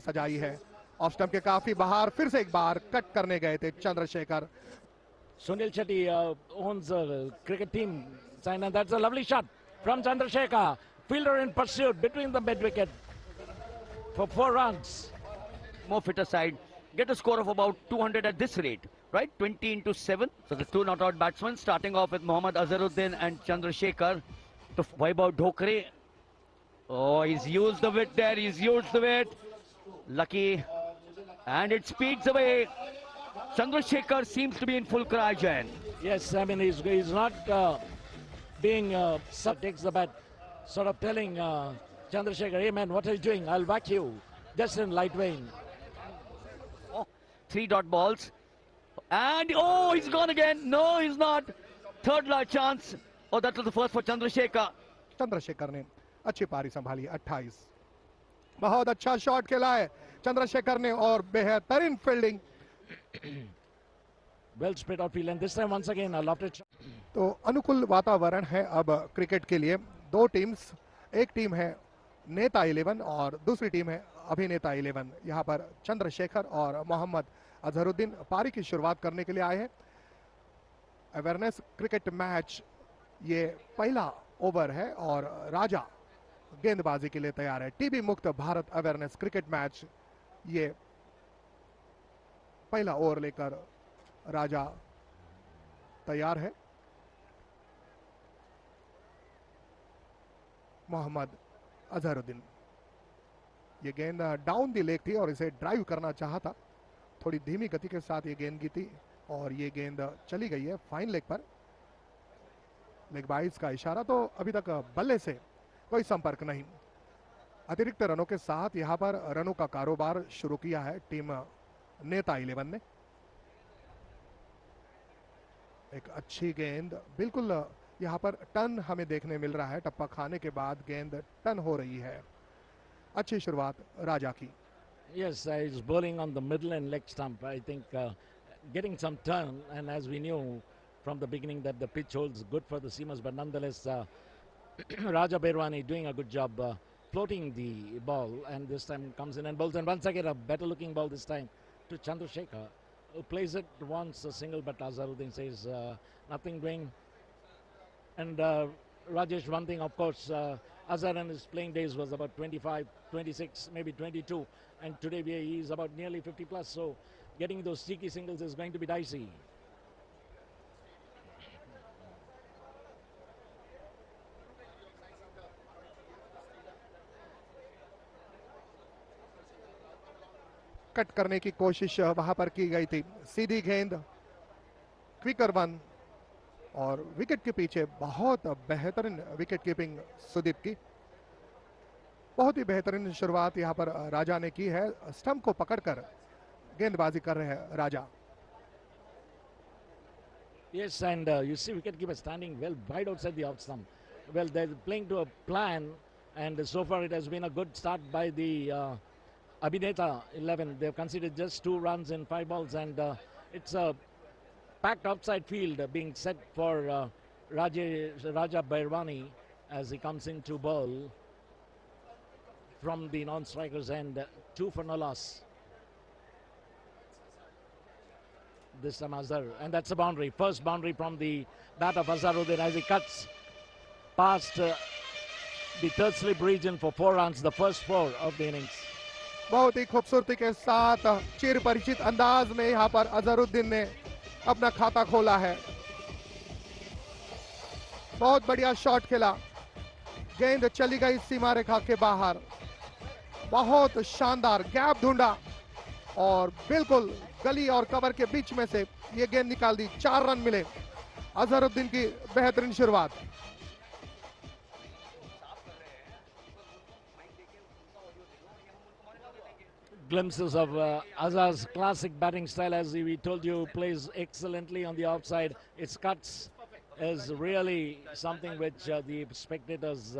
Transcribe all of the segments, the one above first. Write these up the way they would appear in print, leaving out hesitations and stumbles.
सजाई है। Off stump के काफी बाहर, फिर से एक बार कट करने गए थे Chandrashekhar. Sunil Shetty owns a cricket team, and that's a lovely shot from Chandrasekhar. Fielder in pursuit between the mid wicket for 4 runs. More fitter side get a score of about 200 at this rate, right? 20 into 7. So the two not out batsmen starting off with Mohammad Azharuddin and Chandrasekhar. To Vaibhav Dhokre. Oh, he's used the wit there. He's used the wit. Lucky. And it speeds away. Chandrasekhar seems to be in full cry, Jain. Yes, I mean, he's not being, takes the bat, sort of telling Chandrasekhar, hey man, what are you doing? I'll whack you. Just in light vein. Oh, 3 dot balls. And, oh, he's gone again. No, he's not. Third last chance. Oh, that was the first for Chandrasekhar. Chandrashekhar ने अच्छी पारी संभाली, 28। बहुत अच्छा shot खेला है चंद्रशेखर ने और बेहतरीन fielding. Well spread outfield, and this time once again a lofted shot. तो अनुकूल वातावरण है अब क्रिकेट के लिए। दो टीम्स, एक टीम है नेता 11 और दूसरी टीम है अभिनेता 11। यहाँ पर चंद्रशेखर और मोहम्मद अजहरुद्दीन पारी की शुरुआत करने के लिए आए हैं। अवेयरनेस क्रिकेट मैच ये पहला ओवर है और राजा गेंदबाजी के लिए तैयार है। टीबी मुक्त भारत अवेयरनेस क्रिकेट मैच, ये पहला ओवर लेकर राजा तैयार है। मोहम्मद अजहरुद्दीन, ये गेंद डाउन दी लेग थी और इसे ड्राइव करना चाहा था। थोड़ी धीमी गति के साथ ये गेंद की थी और ये गेंद चली गई है फाइन लेग पर। लेग बाइस का इशारा, तो अभी तक बल्ले से कोई संपर्क नहीं। अतिरिक्त रनों के साथ यहां पर रनों का कारोबार शुरू किया है टीम नेता 11 ने। एक अच्छी गेंद, बिल्कुल यहां पर टर्न हमें देखने मिल रहा है। टप्पा खाने के बाद गेंद टर्न हो रही है। अच्छी शुरुआत राजा की। Yes, he's bowling on the middle and leg stump. I think getting some turn, and as we knew from the beginning that the pitch holds good for the seamers, but nonetheless Raja Berwani doing a good job floating the ball, and this time comes in and bowls, and once again a better looking ball this time to Chandrasekhar, who plays it once a single, but Azharuddin says nothing doing. And Rajesh, one thing of course, Azhar in his playing days was about 25, 26, maybe 22, and today he is about nearly 50 plus, so getting those cheeky singles is going to be dicey. Cut करने की कोशिश वहां पर की गई थी। सीधी गेंद, quicker one, और विकेट के पीछे बहुत बेहतरीन विकेट कीपिंग सुदीप की। बहुत ही बेहतरीन शुरुआत यहां पर राजा ने की है। स्टंप को पकड़कर गेंदबाजी कर रहे हैं राजा। Yes, and you see wicketkeeper standing well wide outside the off stump. Well, they're playing to a plan, and so far it has been a good start by the Abhineta 11. They've conceded just 2 runs in 5 balls, and it's a packed outside field being set for Raja Bairwani as he comes into bowl from the non-strikers, and 2 for no loss. This time Azhar, and that's a boundary. First boundary from the bat of Azharuddin as he cuts past the third slip region for 4 runs, the first 4 of the innings. बहुत ही खूबसूरती के साथ चिर परिचित अंदाज में यहाँ पर अजहरुद्दीन ने अपना खाता खोला है। बहुत बढ़िया शॉट खेला, गेंद चली गई सीमा रेखा के बाहर। बहुत शानदार गैप ढूंढा और बिल्कुल गली और कवर के बीच में से ये गेंद निकाल दी। 4 रन मिले। अजहरुद्दीन की बेहतरीन शुरुआत। Glimpses of Azhar's classic batting style, as we told you, plays excellently on the outside. Its cuts is really something which the spectators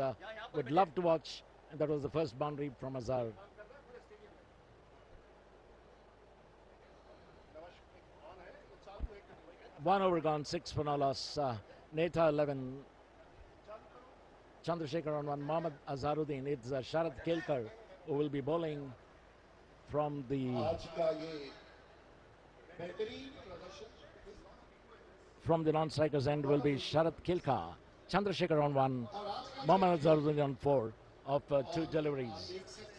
would love to watch, and that was the first boundary from Azhar. One over gone, 6 for no loss. Neta 11. Chandrasekhar on 1. Mohammad Azharuddin. It's Sharad Kelkar who will be bowling. from the non-strikers end will be Sharat Kilka. Chandrasekhar on 1, Mohammad Azharuddin on 4 of 2 deliveries.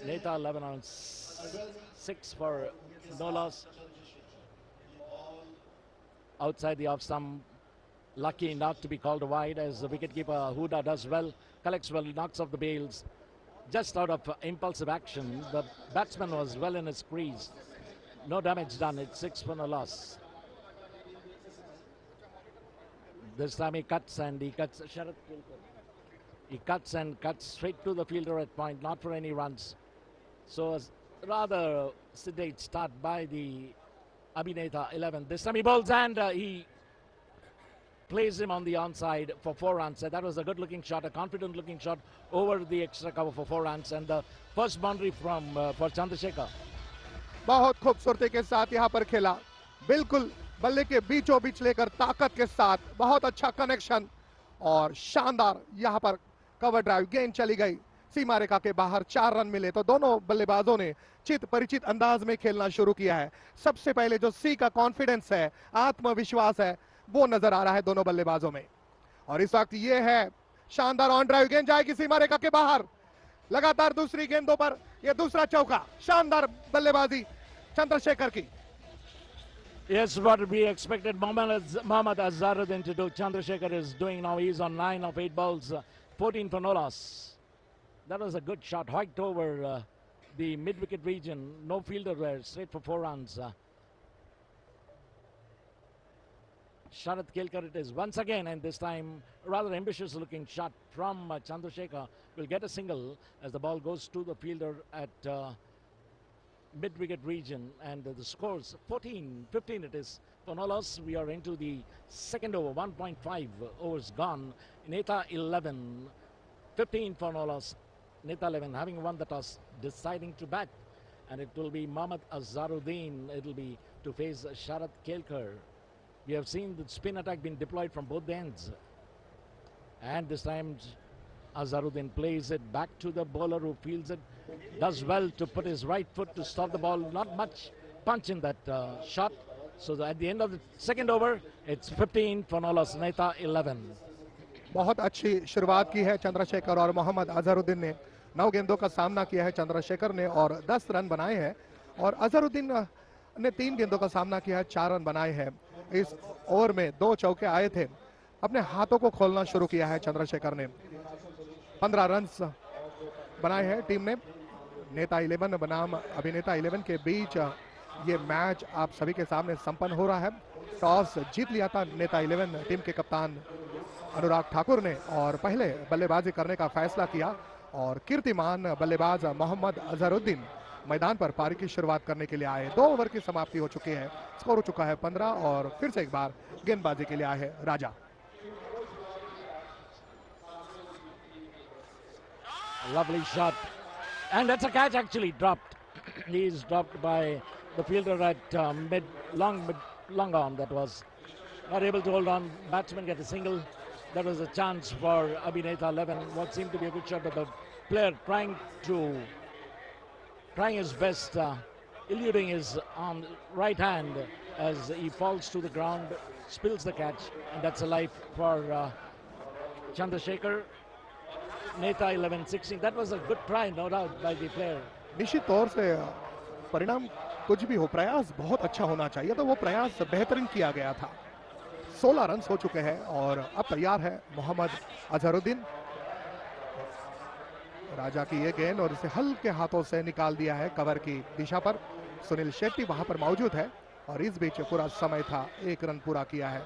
Neta 11 on 6 for no loss. Outside the off stump, lucky not to be called wide as the wicketkeeper Huda does well, collects well, knocks off the bails. Just out of impulsive action, the batsman was well in his crease. No damage done, it's 6 for no loss. This time he cuts Sharat Kilkar. He cuts and cuts straight to the fielder at point, not for any runs. So a rather sedate start by the Abhineta 11. This time he bowls and he plays him on the onside for 4 runs. That was a good looking shot, a confident looking shot over the extra cover for 4 runs. And the first boundary from for Chandrasekhar. बहुत खूबसूरती के साथ यहाँ पर खेला, बिल्कुल बल्ले के बीचों बीच लेकर ताकत के साथ, बहुत अच्छा कनेक्शन और शानदार यहाँ पर कवर ड्राइव, गेंद चली गई सीमा रेखा के बाहर, 4 रन मिले। तो दोनों बल्लेबाजों ने चित परिचित अंदाज में खेलना शुरू किया है। सबसे पहले जो सी का कॉन्फिडेंस है, आत्मविश्वास है, वो नजर आ रहा है दोनों बल्लेबाजों में। और इस वक्त ये है शानदार ऑन ड्राइव, गेंद जाएगी सीमा रेखा के बाहर। लगातार दूसरी गेंदों पर ये दूसरा चौका, शानदार बल्लेबाजी चंद्रशेखर की। Yes, what we expected Mohammad Azharuddin to do, Chandrasekhar is doing now. He's on 9 of 8 balls, 14 for no loss. That was a good shot, hiked over the mid-wicket region. No fielder there, straight for 4 runs. Sharat Kilkar it is once again, and this time rather ambitious looking shot from Chandrasekhar. Will get a single as the ball goes to the fielder at mid-wicket region, and the scores 14-15 it is for no loss. We are into the second over, 1.5 overs gone. Neta 11, 15 for no loss. Neta 11 having won the toss, deciding to bat, and it will be Mohammad Azharuddin. It will be to face Sharat Kilkar. We have seen the spin attack being deployed from both ends, and this time Azharuddin plays it back to the bowler who fields it, does well to put his right foot to stop the ball. Not much punch in that shot. So at the end of the second over, it's 15 for no loss, Neta 11. बहुत अच्छी शुरुआत की है चंद्रशेखर और मोहम्मद अजहरुद्दीन ने। 9 गेंदों का सामना किया है चंद्रशेखर ने और 10 रन बनाए हैं, और अजहरुद्दीन ने 3 गेंदों का सामना किया है, 4 रन बनाए हैं। इस ओवर में 2 चौके आए थे। अपने हाथों को खोलना शुरू किया है चंद्रशेखर ने। 15 रन बनाए हैं टीम ने। नेता 11 बनाम अभिनेता 11 के बीच ये मैच आप सभी के सामने संपन्न हो रहा है। टॉस जीत लिया था नेता 11 टीम के कप्तान अनुराग ठाकुर ने और पहले बल्लेबाजी करने का फैसला किया, और कीर्तिमान बल्लेबाज मोहम्मद अजहरुद्दीन मैदान पर पारी की शुरुआत करने के लिए आए। 2 ओवर की समाप्ति हो चुकी है, स्कोर हो चुका है 15, और फिर से एक बार गेंदबाजी के लिए आए हैं राजा। Lovely shot, and that's a catch actually dropped. He's dropped by the fielder at long arm. That was not able to hold on. Batsman get a single. That was a chance for Abhineta 11. What seemed to be a good shot, but the player trying his best, eluding his right hand as he falls to the ground, spills the catch, and that's a life for Chandrasekhar. Neta 11, 16. That was a good try, no doubt, by the player. निश्चित तौर से परिणाम कुछ भी हो, प्रयास बहुत अच्छा होना चाहिए, तो वो प्रयास बेहतरीन किया गया था। 16 रन हो चुके हैं और अब तैयार है मोहम्मद अजहरुद्दीन। राजा की ये गेंद और इसे हल्के हाथों से निकाल दिया है कवर की दिशा पर। सुनील शेट्टी वहां पर मौजूद है और इस बीच पूरा समय था, 1 रन पूरा किया है।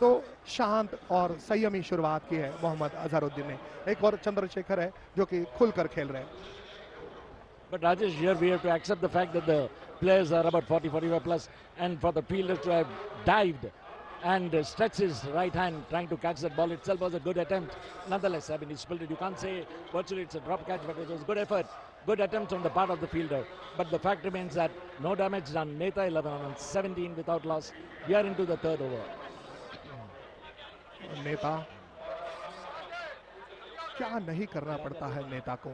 तो शांत और संयमी शुरुआत की है मोहम्मद अजहरुद्दीन ने। एक और चंद्रशेखर है जो कि खुलकर खेल रहे हैं। But Rajesh, here we have to accept the fact that the players are about 40-45 plus, and for the fielder to have dived and stretched his right hand trying to catch that ball itself was a good attempt. Nonetheless, I mean, he spilled it. You can't say virtually it's a drop catch, but it was good effort, good attempt on the part of the fielder. But the fact remains that no damage done. Neta 11 on 17 without loss. We are into the third over. नेता क्या नहीं करना पड़ता है नेता को।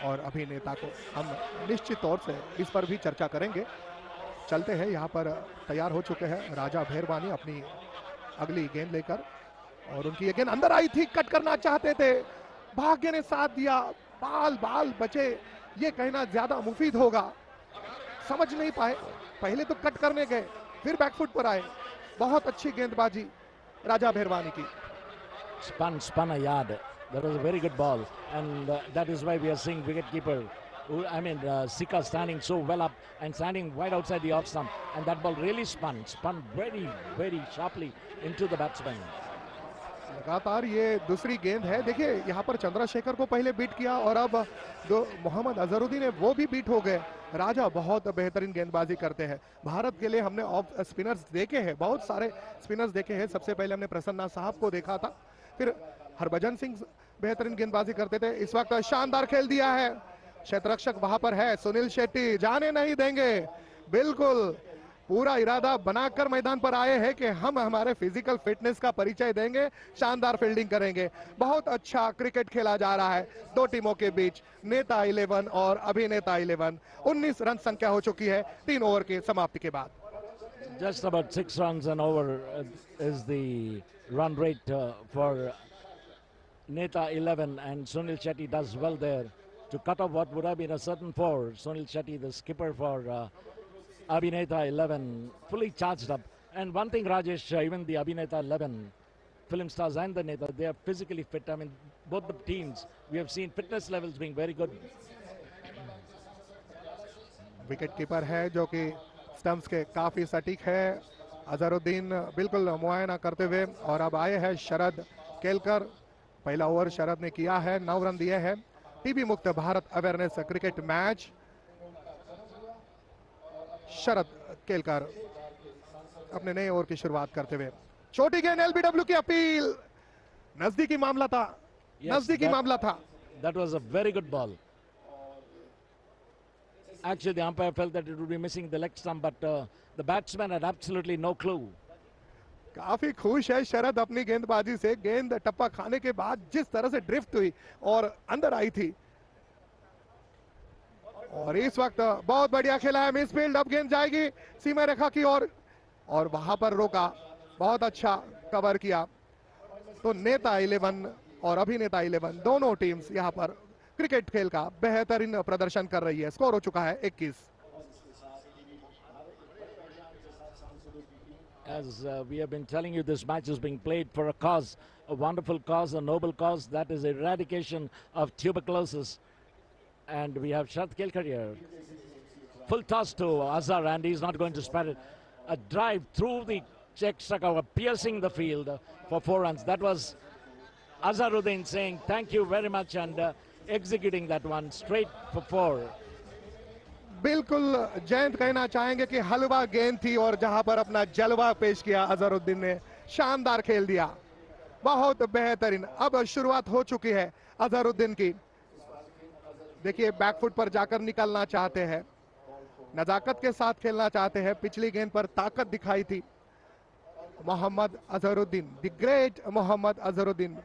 और अभिनेता को हम निश्चित तौर से इस पर भी चर्चा करेंगे। चलते हैं, यहाँ पर तैयार हो चुके हैं राजा भैरवानी अपनी अगली गेंद लेकर, और उनकी ये गेंद अंदर आई थी, कट करना चाहते थे, भाग्य ने साथ दिया, बाल बचे, ये कहना ज्यादा मुफीद होगा, समझ नहीं पाए, पहले तो कट करने गए फिर बैकफुट पर आए। बहुत अच्छी गेंदबाजी राजा भैरवानी की। Spun a yard. That was a very good ball, and that is why we are seeing wicketkeeper, Sika standing so well up and standing right outside the off stump, and that ball really spun very, very sharply into the batsman. लगातार ये दूसरी गेंद है। देखिए यहाँ पर चंद्रशेखर को पहले बीट किया और अब मोहम्मद अजहरुद्दीन है वो भी बीट हो गए। राजा बहुत बेहतरीन गेंदबाजी करते हैं। भारत के लिए हमने ऑफ स्पिनर्स देखे हैं, बहुत सारे स्पिनर्स देखे हैं। सबसे पहले हमने प्रसन्ना साहब को देखा था, फिर हरभजन सिंह बेहतरीन गेंदबाजी करते थे। इस वक्त शानदार खेल दिया है, क्षेत्ररक्षक वहां पर है सुनील शेट्टी, जाने नहीं देंगे, बिल्कुल पूरा इरादा बनाकर मैदान पर आए हैं कि हम हमारे फिजिकल फिटनेस का परिचय देंगे, शानदार फील्डिंग करेंगे। बहुत अच्छा क्रिकेट खेला जा रहा है दो टीमों के बीच। नेता 11 और अभिनेता 11, 19 रन संख्या हो चुकी है 3 ओवर के समाप्ति के बाद। Just about 6 runs and over is the run rate for Neta 11, and Sunil Shetty does well there to cut off what would have been a certain 4. Sunil Shetty, the skipper for Abhineta 11, fully charged up. And one thing, Rajesh, even the Abhineta 11 film stars and the Neta, they are physically fit. I mean, both the teams, we have seen fitness levels being very good. Wicket keeper है जो कि stumps के काफी सटीक है, अजहरुद्दीन बिल्कुल मुआयना करते हुए। और अब आए हैं शरद केलकर। पहला ओवर शरद ने किया है, 9 रन दिए हैं। टीबी मुक्त Bharat awareness cricket match, Sharad Kelkar अपने नए ओवर की शुरुआत करते हुए। छोटी गेंद, एलबीडब्ल्यू की अपील, नजदीकी मामला था, नजदीकी मामला था। That was a very good ball. Actually, the umpire felt that it would be missing the leg stump, but the batsman had absolutely no clue. काफी खुश है शरद अपनी गेंदबाजी से। गेंद टप्पा खाने के बाद जिस तरह से ड्रिफ्ट हुई और अंदर आई थी, और इस वक्त बहुत बढ़िया खेला है मिसफील्ड। अब गेंद जाएगी सीमा रेखा की ओर और वहां पर रोका, बहुत अच्छा कवर किया। तो नेता 11 और अभिनेता 11 दोनों टीम्स यहां पर क्रिकेट खेल का बेहतरीन प्रदर्शन कर रही है। स्कोर हो चुका है 21। As we have been telling you, this match is being played for a cause, a wonderful cause, a noble cause, that is eradication of tuberculosis. And we have Sharath Kelkar here. Full toss to Azhar, and he's not going to spare it. A drive through the check striker, piercing the field for 4 runs. That was Azharuddin saying thank you very much and executing that one straight for 4. बिल्कुल जयंत कहना चाहेंगे कि हलवा गेंद थी और जहां पर अपना जलवा पेश किया अजहरुद्दीन ने, शानदार खेल दिया, बहुत बेहतरीन। अब शुरुआत हो चुकी है अजहरुद्दीन की। देखिए बैकफुट पर जाकर निकलना चाहते हैं, नजाकत के साथ खेलना चाहते हैं। पिछली गेंद पर ताकत दिखाई थी मोहम्मद अजहरुद्दीन, द ग्रेट मोहम्मद अजहरुद्दीन,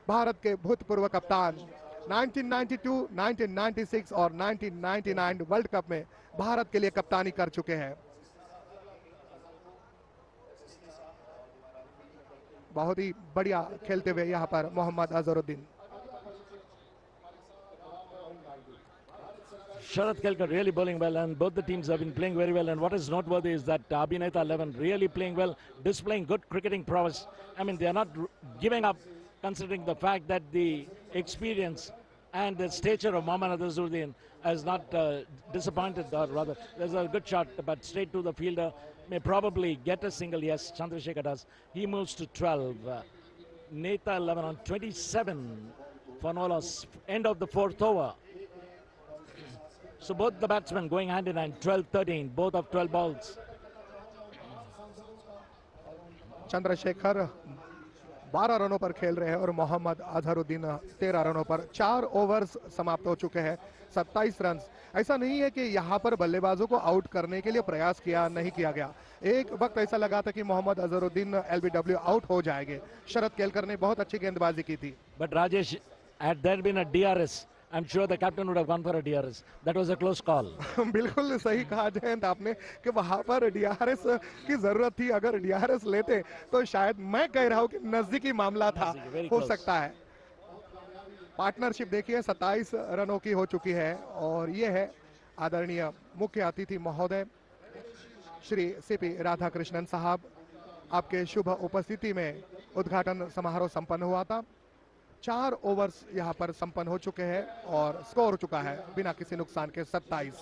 भारत के भूतपूर्व कप्तान। 1992, 1996 और 1999 वर्ल्ड कप में भारत के लिए कप्तानी कर चुके हैं। बहुत ही बढ़िया खेलते हुए यहाँ पर Mohammad Azharuddin. Sharath Kelkar really bowling well, and both the teams have been playing very well. And what is noteworthy is that Abhineta 11 really playing well, displaying good cricketing prowess. I mean, they are not giving up, considering the fact that the experience and the stature of Mohammad Azharuddin has not disappointed, or rather, there's a good shot, but straight to the fielder, may probably get a single. Yes, Chandrasekhar does. He moves to 12. Neta 11 on 27 for no loss. End of the 4th over. So both the batsmen going hand in hand, 12-13, both of 12 balls. Chandrashekhar 12 रनों पर खेल रहे हैं और मोहम्मद अजहरुद्दीन 13 रनों पर। 4 overs समाप्त हो चुके हैं, 27 रन। ऐसा नहीं है कि यहाँ पर बल्लेबाजों को आउट करने के लिए प्रयास नहीं किया गया। एक वक्त ऐसा लगा था कि मोहम्मद अजहरुद्दीन एलबीडब्ल्यू आउट हो जाएंगे। शरद केलकर ने बहुत अच्छी गेंदबाजी की थी। But Rajesh, had there been a DRS I'm sure the captain would have gone for a DRS. That was a close call. बिल्कुल सही कहा जयंत आपने कि वहां पर डीआरएस की जरूरत थी। अगर डीआरएस लेते तो शायद, मैं कह रहा हूं कि नजदीकी मामला था, very हो close. सकता है। पार्टनरशिप देखिए 27 रनों की हो चुकी है और ये है आदरणीय मुख्य अतिथि महोदय श्री सीपी राधाकृष्णन साहब, आपके शुभ उपस्थिति में उद्घाटन समारोह संपन्न हुआ था। 4 ओवर्स यहां पर संपन्न हो चुके हैं और स्कोर हो चुका है बिना किसी नुकसान के 27।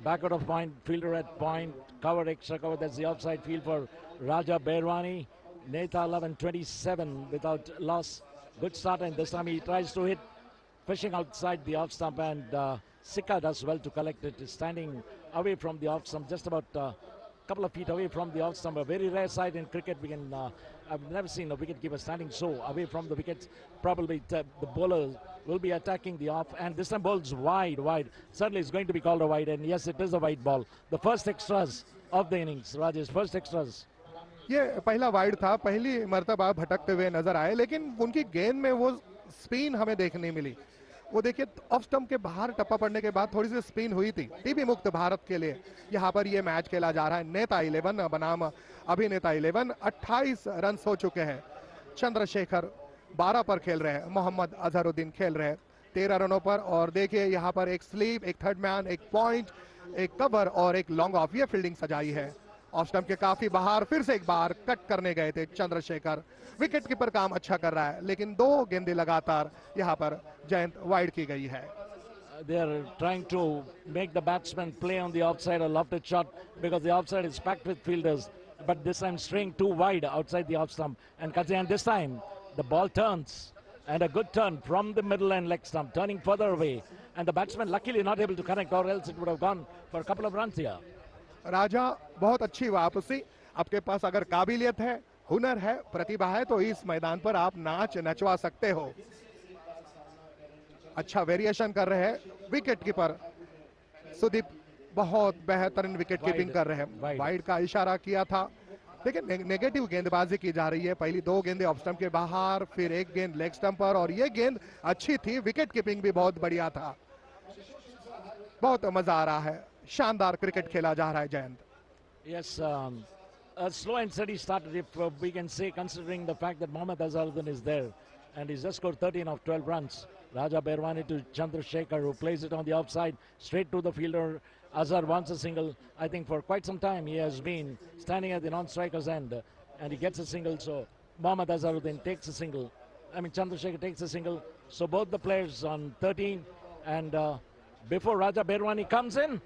Back out of point, fielder at point, cover, extra cover. That's the offside field for Raja Berwani. Neta 11-27 without loss. Good start, and this time he tries to hit, fishing outside the off stump, and Sika does well to collect it. Is standing away from the off stump, just about a couple of feet away from the off stump. A very rare sight in cricket. I've never seen a wicketkeeper standing so away from the wickets. Probably the bowler will be attacking the off, and this time bowls wide. Certainly it's going to be called a wide, and yes, it is a wide ball. The first extras of the innings, Rajesh, first extras. ये पहला wide था, पहली मर्तबा भटकते हुए नजर आए, लेकिन उनकी गेंद में वो स्पिन हमें देखने मिली। वो देखिए ऑफ स्टंप के बाहर टप्पा पड़ने के बाद थोड़ी सी स्पिन हुई थी। टीबी मुक्त भारत के लिए यहाँ पर ये मैच खेला जा रहा है। नेता 11 बनाम अभिनेता 11, 28 रन हो चुके हैं। चंद्रशेखर 12 पर खेल रहे हैं, मोहम्मद अजहरुद्दीन खेल रहे हैं 13 रनों पर। और देखिए यहाँ पर एक स्लीप, एक थर्ड मैन, एक पॉइंट, एक कवर और एक लॉन्ग ऑफ, ये फील्डिंग सजाई है। ऑफ स्टंप के काफी बाहर फिर से एक बार कट करने गए थे चंद्रशेखर। विकेट कीपर काम अच्छा कर रहा है, लेकिन 2 गेंदें लगातार यहाँ पर जयंत वाइड की गई है। They are trying to make the batsman play on the outside, a lofted shot, because the outside is packed with fielders. But this time straying too wide outside the off stump. And this time the ball turns, and a good turn from the middle and leg stump, turning further away. And the batsman luckily not able to connect, or else it would have gone for a couple of runs here. राजा, बहुत अच्छी वापसी। आपके पास अगर काबिलियत है, हुनर है, प्रतिभा है, तो इस मैदान पर आप नाच नचवा सकते हो। अच्छा वेरिएशन कर रहे हैं विकेट कीपर सुदीप, बहुत बेहतरीन विकेट कीपिंग कर रहे हैं। वाइड का इशारा किया था, लेकिन नेगेटिव गेंदबाजी की जा रही है। पहली 2 गेंदें ऑफ स्टंप के बाहर, फिर एक गेंद लेग स्टंप पर, और ये गेंद अच्छी थी। विकेट कीपिंग भी बहुत बढ़िया था। बहुत मजा आ रहा है, शानदार क्रिकेट खेला जा रहा है Jayant. Yes, a slow and steady start, if we can say, considering the fact that Mohammad Azharuddin is there, and he's just scored 13 of 12 runs. Raja Berwani to Chandrasekhar, who plays it on the outside, straight to the fielder. Azhar wants a single. I think for quite some time he has been standing at the non-striker's end, and he gets a single. So Mohammad Azharuddin takes a single. Chandrasekhar takes a single. So both the players on 13, and before Raja Berwani comes in,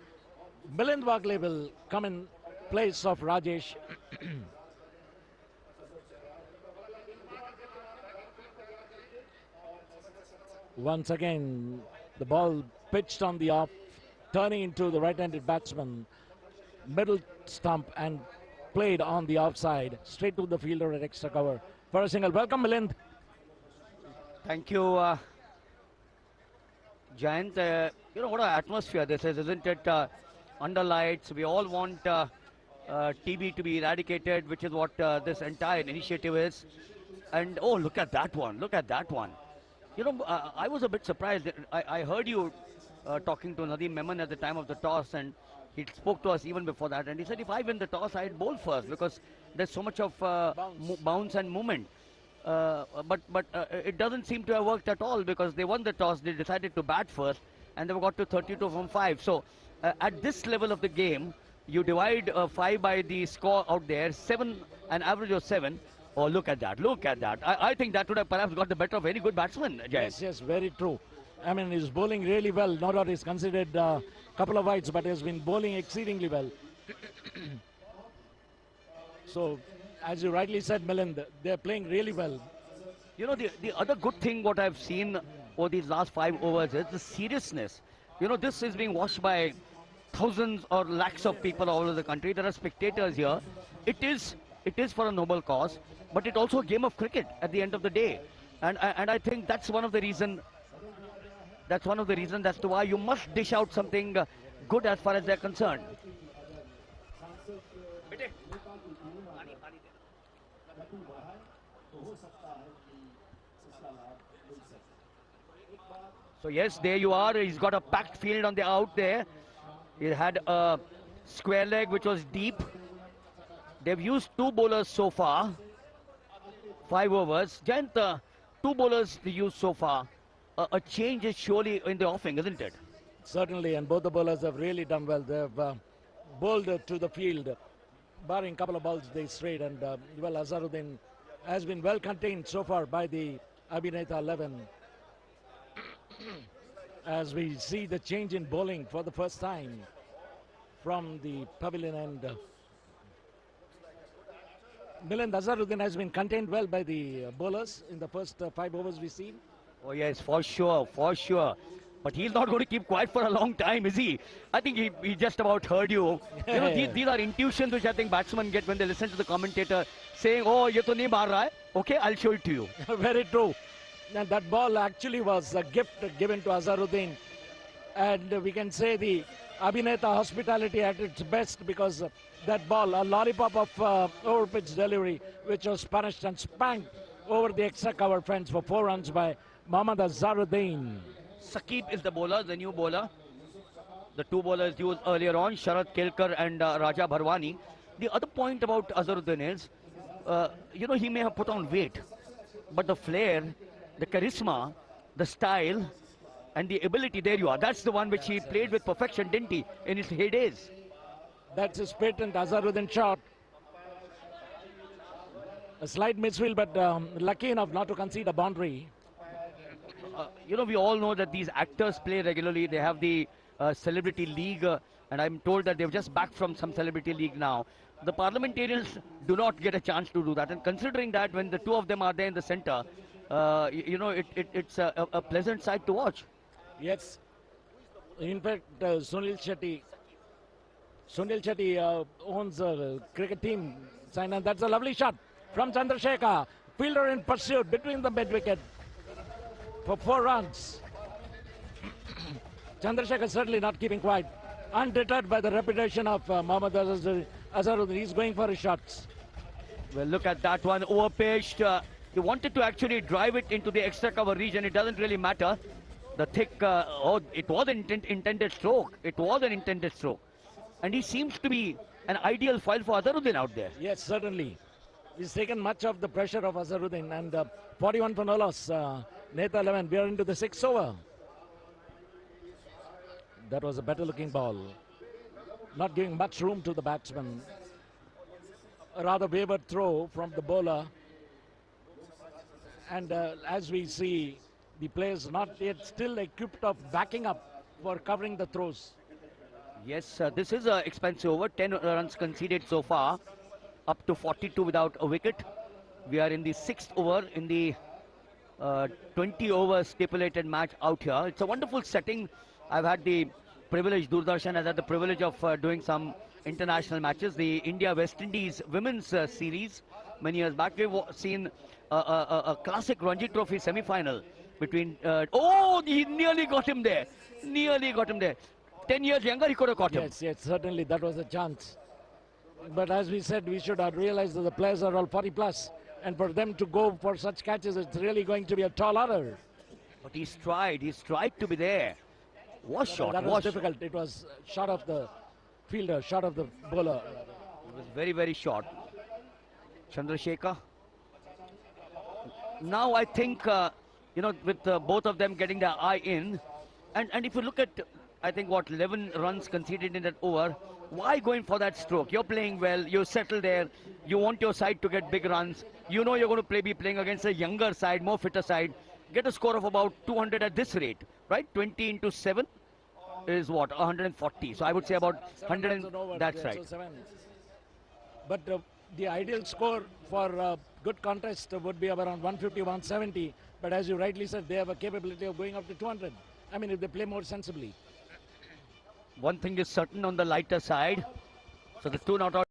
Milind Wagle will come in place of Rajesh. Once again, the ball pitched on the off, turning into the right-handed batsman, middle stump, and played on the offside, straight to the fielder at extra cover for a single. Welcome, Milind. Thank you, Jayant. You know what an atmosphere this is, isn't it? Under lights, we all want TB to be eradicated, which is what this entire initiative is. And oh, look at that one! Look at that one! You know, I was a bit surprised. I heard you talking to Nadeem Memon at the time of the toss, and he spoke to us even before that. And he said, if I win the toss, I'd bowl first because there's so much of bounce and movement. But it doesn't seem to have worked at all, because they won the toss, they decided to bat first, and they got to 32 from 5. So at this level of the game, you divide 5 by the score out there, 7, an average of 7. Oh, look at that, look at that. I think that would have perhaps got the better of any good batsman, Jay. Yes, very true. He's bowling really well. No doubt he's considered a couple of wides, but he's been bowling exceedingly well. So, as you rightly said, Milind, they're playing really well. You know, the other good thing what I've seen over these last 5 overs is the seriousness. You know, this is being watched by thousands or lakhs of people all over the country. There are spectators here. It is for a noble cause, but it's also a game of cricket at the end of the day. And I think that's one of the reasons. That's one of the reasons as to why you must dish out something good as far as they're concerned. So yes, there you are. He's got a packed field on the out there. He had a square leg which was deep. They've used 2 bowlers so far. 5 overs. Jayant, 2 bowlers they used so far. A change is surely in the offing, isn't it? Certainly, and both the bowlers have really done well. They've bowled to the field, barring a couple of balls they strayed, and well, Azharuddin has been well contained so far by the Abhineta 11. As we see the change in bowling for the first time from the pavilion end. Milind Azharuddin has been contained well by the bowlers in the first 5 overs we've seen. Oh yes, for sure, for sure. But he's not going to keep quiet for a long time, is he? I think he just about heard you. You know, these are intuitions which I think batsmen get when they listen to the commentator saying, oh, ye to nahi maar raha hai. Okay, I'll show it to you. Very true. And that ball actually was a gift given to Azharuddin. And we can say the Abhineta hospitality at its best, because that ball, a lollipop of over-pitch delivery, which was punished and spanked over the extra cover fence for 4 runs by Mohammad Azharuddin. Saqib is the bowler, the new bowler. The 2 bowlers used earlier on, Sharad Kelkar and Raja Bharwani. The other point about Azharuddin is, you know, he may have put on weight, but the flair, the charisma, the style, and the ability, there you are. That's the one which he played with perfection, didn't he, in his heydays? That's his patent Azharuddin shot. A slight misfield, but lucky enough not to concede a boundary. You know, we all know that these actors play regularly. They have the Celebrity League, and I'm told that they've just back from some Celebrity League now. The parliamentarians do not get a chance to do that. And considering that when the 2 of them are there in the center, you know, it's a pleasant sight to watch. Yes. In fact, Sunil Shetty owns a cricket team, and that's a lovely shot from Chandrasekhar. Fielder in pursuit between the mid-wicket for 4 runs. Chandrasekhar certainly not keeping quiet. Undeterred by the reputation of Mohammad Azharuddin. He's going for his shots. Well, look at that one, overpitched. He wanted to actually drive it into the extra cover region. It doesn't really matter. The thick, it was an intended stroke. It was an intended stroke. And he seems to be an ideal foil for Azharuddin out there. Yes, certainly. He's taken much of the pressure of Azharuddin, and 41 for no loss. Neta 11, we are into the 6th over. That was a better looking ball. Not giving much room to the batsman. A rather wayward throw from the bowler. And as we see, the players not yet still equipped of backing up for covering the throws. Yes, this is an expensive over. 10 runs conceded so far. Up to 42 without a wicket. We are in the 6th over in the 20 over stipulated match out here. It's a wonderful setting. I've had the privilege, Doordarshan has had the privilege of doing some international matches. The India-West Indies women's series many years back. We've seen a classic Ranji Trophy semi-final between... oh, he nearly got him there. Nearly got him there. 10 years younger, he could have caught him. Yes, certainly that was a chance. But as we said, we should realize that the players are all 40 plus. And for them to go for such catches, it's really going to be a tall order. But he tried to be there. Was shot. That was difficult. It was shot of the fielder, shot of the bowler. It was very, very short. Chandrasekhar. Now I think, you know, with both of them getting their eye in, and if you look at, I think, what, 11 runs conceded in that over, why going for that stroke? You're playing well, you settle there, you want your side to get big runs, you know you're going to be playing against a younger side, more fitter side, get a score of about 200 at this rate, right? 20 into 7 is what, 140. So I would say about 100, that's right. So but the ideal score for good contest would be around 150, 170. But as you rightly said, they have a capability of going up to 200. I mean, if they play more sensibly. One thing is certain on the lighter side. So the 2 not out.